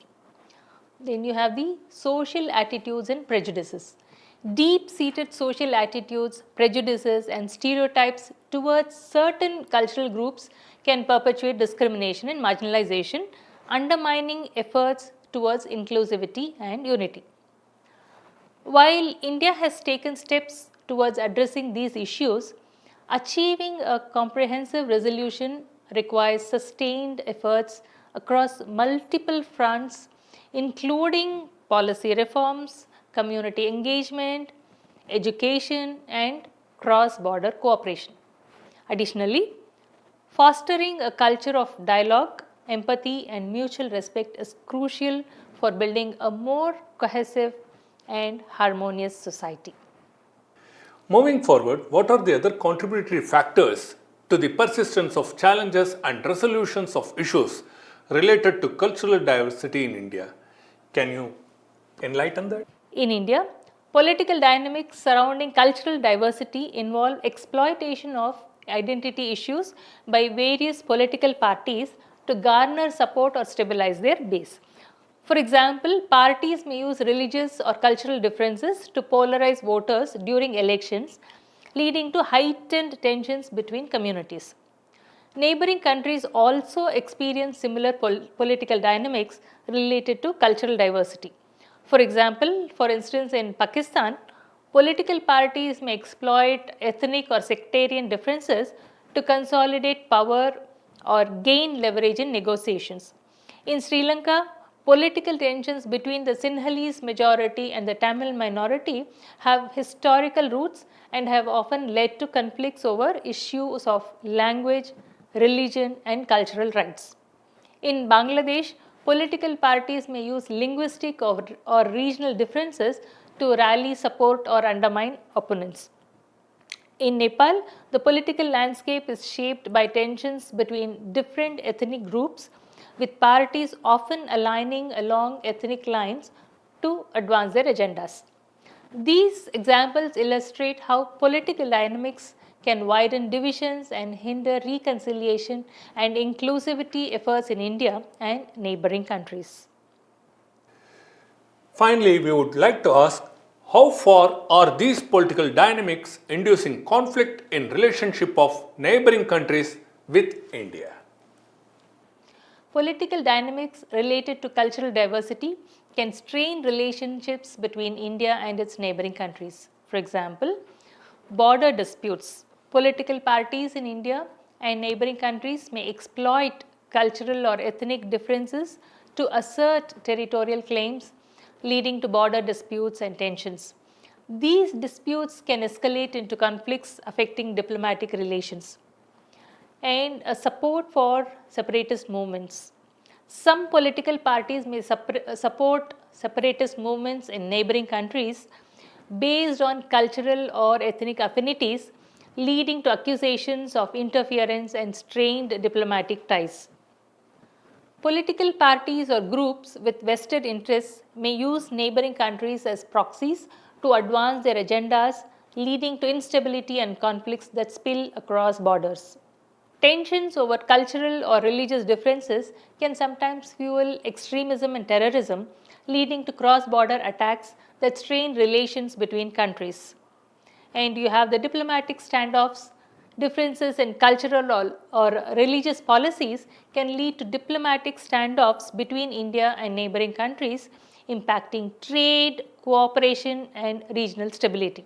Then you have the social attitudes and prejudices. Deep seated social attitudes, prejudices, and stereotypes towards certain cultural groups can perpetuate discrimination and marginalization, undermining efforts towards inclusivity and unity. While India has taken steps towards addressing these issues, achieving a comprehensive resolution requires sustained efforts across multiple fronts, including policy reforms, community engagement, education, and cross border cooperation. Additionally, fostering a culture of dialogue, empathy, and mutual respect is crucial for building a more cohesive and harmonious society. Moving forward, what are the other contributory factors to the persistence of challenges and resolutions of issues related to cultural diversity in India? Can you enlighten that? In India, political dynamics surrounding cultural diversity involve exploitation of identity issues by various political parties to garner support or stabilize their base. For example, parties may use religious or cultural differences to polarize voters during elections, leading to heightened tensions between communities. Neighboring countries also experience similar political dynamics related to cultural diversity. For example, for instance, in Pakistan, political parties may exploit ethnic or sectarian differences to consolidate power or gain leverage in negotiations. In Sri Lanka, political tensions between the Sinhalese majority and the Tamil minority have historical roots and have often led to conflicts over issues of language, religion, and cultural rights. In Bangladesh, political parties may use linguistic or regional differences to rally support or undermine opponents. In Nepal, the political landscape is shaped by tensions between different ethnic groups, with parties often aligning along ethnic lines to advance their agendas. These examples illustrate how political dynamics can widen divisions and hinder reconciliation and inclusivity efforts in India and neighboring countries. Finally, we would like to ask, how far are these political dynamics inducing conflict in relationship of neighboring countries with India? Political dynamics related to cultural diversity can strain relationships between India and its neighboring countries. For example, border disputes. Political parties in India and neighboring countries may exploit cultural or ethnic differences to assert territorial claims, leading to border disputes and tensions. These disputes can escalate into conflicts affecting diplomatic relations. And support for separatist movements. Some political parties may support separatist movements in neighboring countries based on cultural or ethnic affinities, leading to accusations of interference and strained diplomatic ties. Political parties or groups with vested interests may use neighboring countries as proxies to advance their agendas, leading to instability and conflicts that spill across borders. Tensions over cultural or religious differences can sometimes fuel extremism and terrorism, leading to cross-border attacks that strain relations between countries. And you have the diplomatic standoffs. Differences in cultural or religious policies can lead to diplomatic standoffs between India and neighboring countries, impacting trade, cooperation, and regional stability.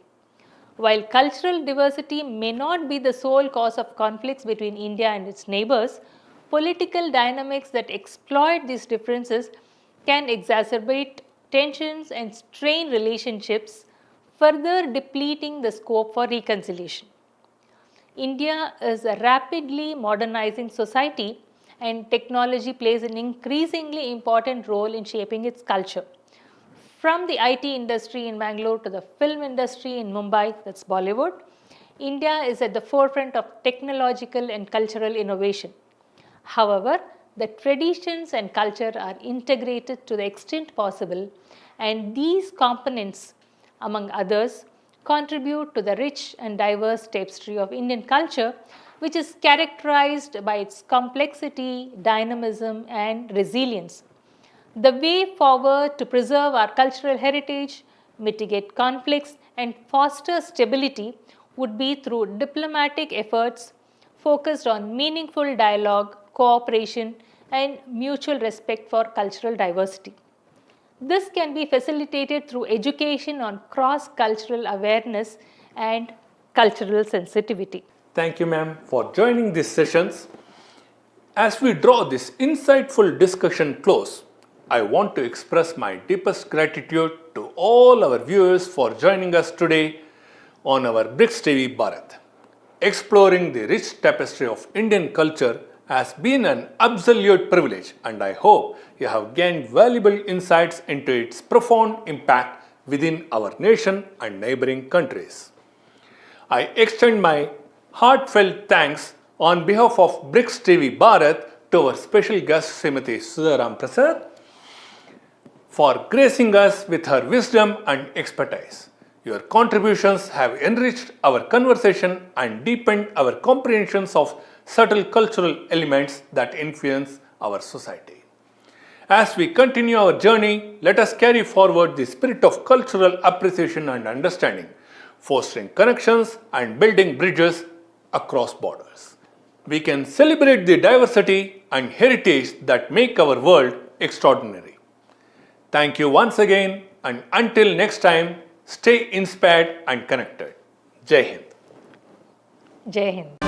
While cultural diversity may not be the sole cause of conflicts between India and its neighbors, political dynamics that exploit these differences can exacerbate tensions and strain relationships, further depleting the scope for reconciliation. India is a rapidly modernizing society, and technology plays an increasingly important role in shaping its culture. From the IT industry in Bangalore to the film industry in Mumbai, that's Bollywood, India is at the forefront of technological and cultural innovation. However, the traditions and culture are integrated to the extent possible, and these components, among others, contribute to the rich and diverse tapestry of Indian culture, which is characterized by its complexity, dynamism, and resilience. The way forward to preserve our cultural heritage, mitigate conflicts, and foster stability would be through diplomatic efforts focused on meaningful dialogue, cooperation, and mutual respect for cultural diversity. This can be facilitated through education on cross-cultural awareness and cultural sensitivity. Thank you, ma'am, for joining these sessions. As we draw this insightful discussion close, I want to express my deepest gratitude to all our viewers for joining us today on our Brics TV Bharat. Exploring the rich tapestry of Indian culture has been an absolute privilege, and I hope you have gained valuable insights into its profound impact within our nation and neighboring countries. I extend my heartfelt thanks on behalf of Brics TV Bharat to our special guest Srimati Sudharam Prasad for gracing us with her wisdom and expertise. Your contributions have enriched our conversation and deepened our comprehensions of subtle cultural elements that influence our society. As we continue our journey, let us carry forward the spirit of cultural appreciation and understanding, fostering connections and building bridges across borders. We can celebrate the diversity and heritage that make our world extraordinary. Thank you once again, and until next time, stay inspired and connected. Jai Hind. Jai Hind.